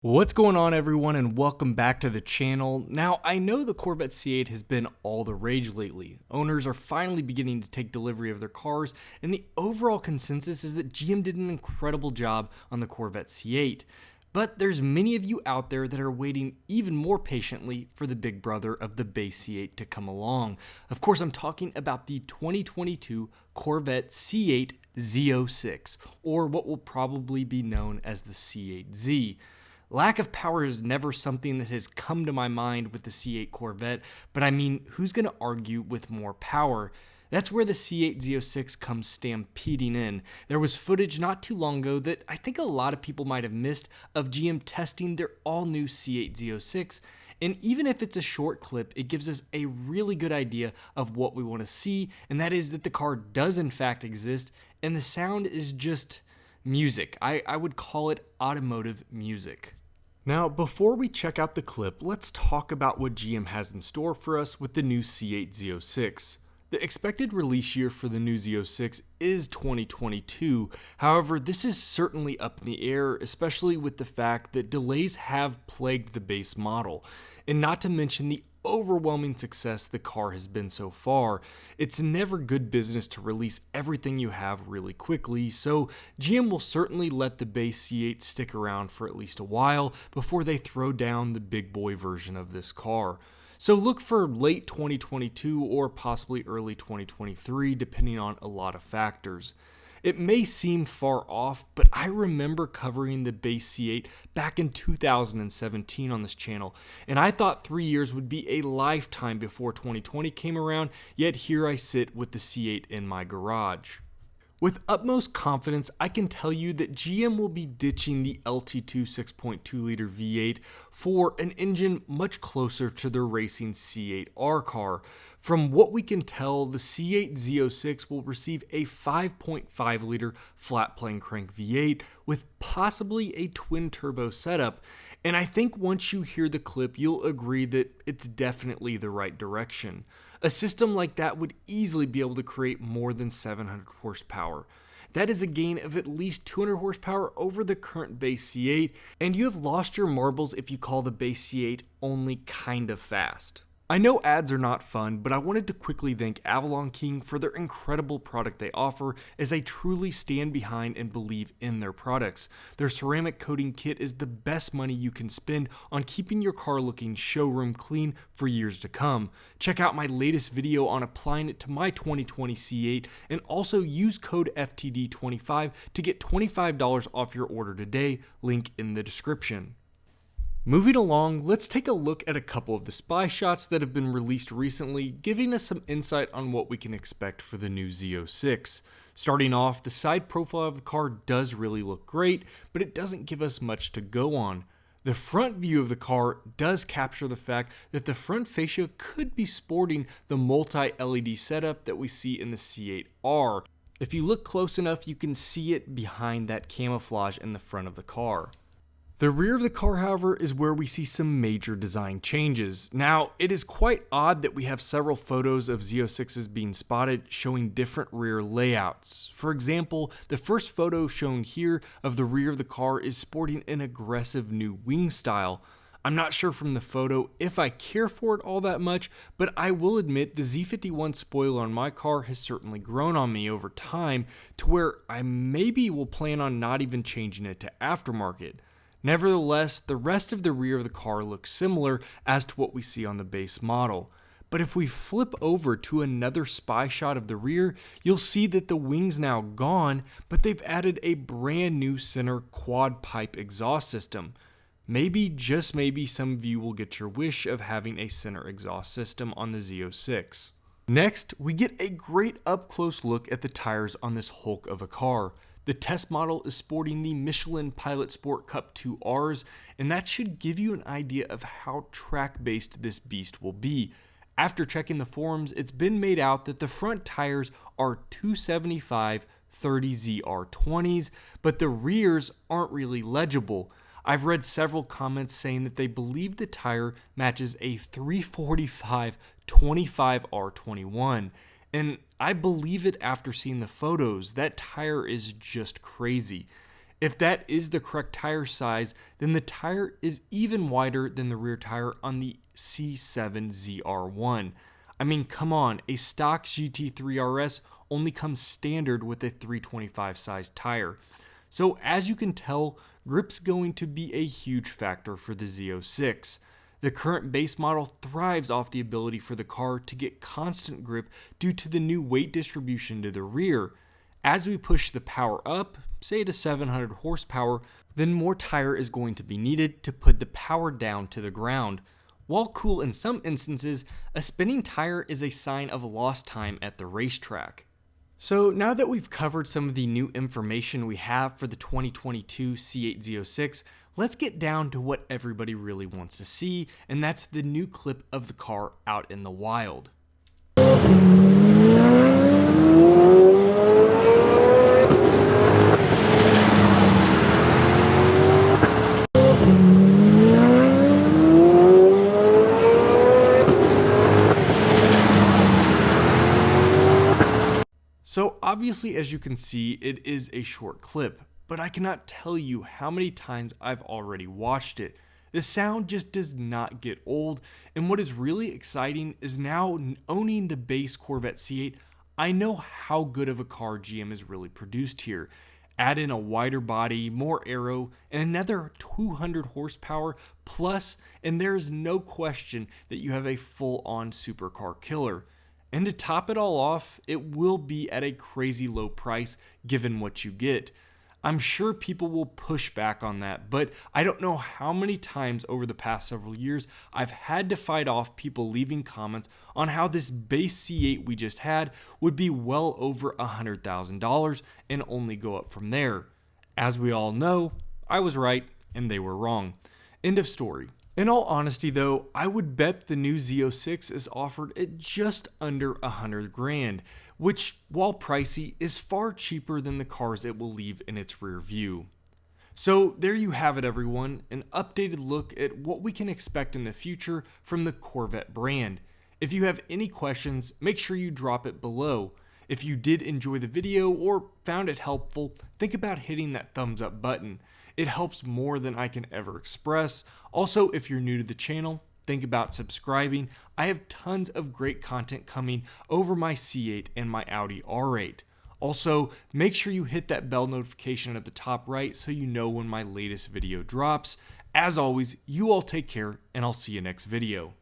What's going on, everyone, and welcome back to the channel. Now, I know the Corvette C8 has been all the rage lately. Owners are finally beginning to take delivery of their cars, and the overall consensus is that GM did an incredible job on the Corvette C8. But there's many of you out there that are waiting even more patiently for the big brother of the base C8 to come along. Of course, I'm talking about the 2022 Corvette C8 Z06, or what will probably be known as the C8Z. Lack of power is never something that has come to my mind with the C8 Corvette, but I mean, who's going to argue with more power? That's where the C8 Z06 comes stampeding in. There was footage not too long ago that I think a lot of people might have missed of GM testing their all-new C8 Z06, and even if it's a short clip, it gives us a really good idea of what we want to see, and that is that the car does in fact exist, and the sound is just music. I would call it automotive music. Now, before we check out the clip, let's talk about what GM has in store for us with the new C8 Z06. The expected release year for the new Z06 is 2022. However, this is certainly up in the air, especially with the fact that delays have plagued the base model. And not to mention the overwhelming success the car has been so far. It's never good business to release everything you have really quickly, so GM will certainly let the base C8 stick around for at least a while before they throw down the big boy version of this car. So look for late 2022 or possibly early 2023, depending on a lot of factors. It may seem far off, but I remember covering the base C8 back in 2017 on this channel, and I thought 3 years would be a lifetime before 2020 came around, yet here I sit with the C8 in my garage. With utmost confidence, I can tell you that GM will be ditching the LT2 6.2-liter V8 for an engine much closer to their racing C8R car. From what we can tell, the C8 Z06 will receive a 5.5-liter flat-plane crank V8 with possibly a twin-turbo setup, and I think once you hear the clip, you'll agree that it's definitely the right direction. A system like that would easily be able to create more than 700 horsepower. That is a gain of at least 200 horsepower over the current base C8, and you have lost your marbles if you call the base C8 only kind of fast. I know ads are not fun, but I wanted to quickly thank Avalon King for their incredible product they offer, as I truly stand behind and believe in their products. Their ceramic coating kit is the best money you can spend on keeping your car looking showroom clean for years to come. Check out my latest video on applying it to my 2020 C8, and also use code FTD25 to get $25 off your order today, link in the description. Moving along, let's take a look at a couple of the spy shots that have been released recently, giving us some insight on what we can expect for the new Z06. Starting off, the side profile of the car does really look great, but it doesn't give us much to go on. The front view of the car does capture the fact that the front fascia could be sporting the multi-LED setup that we see in the C8R. If you look close enough, you can see it behind that camouflage in the front of the car. The rear of the car, however, is where we see some major design changes. Now, it is quite odd that we have several photos of Z06s being spotted showing different rear layouts. For example, the first photo shown here of the rear of the car is sporting an aggressive new wing style. I'm not sure from the photo if I care for it all that much, but I will admit the Z51 spoiler on my car has certainly grown on me over time to where I maybe will plan on not even changing it to aftermarket. Nevertheless, the rest of the rear of the car looks similar as to what we see on the base model. But if we flip over to another spy shot of the rear, you'll see that the wing's now gone, but they've added a brand new center quad pipe exhaust system. Maybe, just maybe, some of you will get your wish of having a center exhaust system on the Z06. Next, we get a great up-close look at the tires on this hulk of a car. The test model is sporting the Michelin Pilot Sport Cup 2Rs, and that should give you an idea of how track-based this beast will be. After checking the forums, it's been made out that the front tires are 275 30ZR20s, but the rears aren't really legible. I've read several comments saying that they believe the tire matches a 345 25R21. And I believe it after seeing the photos. That tire is just crazy. If that is the correct tire size, then the tire is even wider than the rear tire on the C7ZR1. I mean, come on, a stock GT3 RS only comes standard with a 325 size tire. So as you can tell, grip's going to be a huge factor for the Z06. The current base model thrives off the ability for the car to get constant grip due to the new weight distribution to the rear. As we push the power up, say to 700 horsepower, then more tire is going to be needed to put the power down to the ground. While cool in some instances, a spinning tire is a sign of lost time at the racetrack. So now that we've covered some of the new information we have for the 2022 C8 Z06, let's get down to what everybody really wants to see, and that's the new clip of the car out in the wild. So obviously, as you can see, it is a short clip, but I cannot tell you how many times I've already watched it. The sound just does not get old, and what is really exciting is now owning the base Corvette C8, I know how good of a car GM has really produced here. Add in a wider body, more aero, and another 200 horsepower plus, and there is no question that you have a full-on supercar killer. And to top it all off, it will be at a crazy low price given what you get. I'm sure people will push back on that, but I don't know how many times over the past several years I've had to fight off people leaving comments on how this base C8 we just had would be well over $100,000 and only go up from there. As we all know, I was right and they were wrong. End of story. In all honesty though, I would bet the new Z06 is offered at just under $100,000, which, while pricey, is far cheaper than the cars it will leave in its rear view. So there you have it everyone, an updated look at what we can expect in the future from the Corvette brand. If you have any questions, make sure you drop it below. If you did enjoy the video or found it helpful, think about hitting that thumbs up button. It helps more than I can ever express. Also, if you're new to the channel, think about subscribing. I have tons of great content coming over my C8 and my Audi R8. Also, make sure you hit that bell notification at the top right so you know when my latest video drops. As always, you all take care, and I'll see you next video.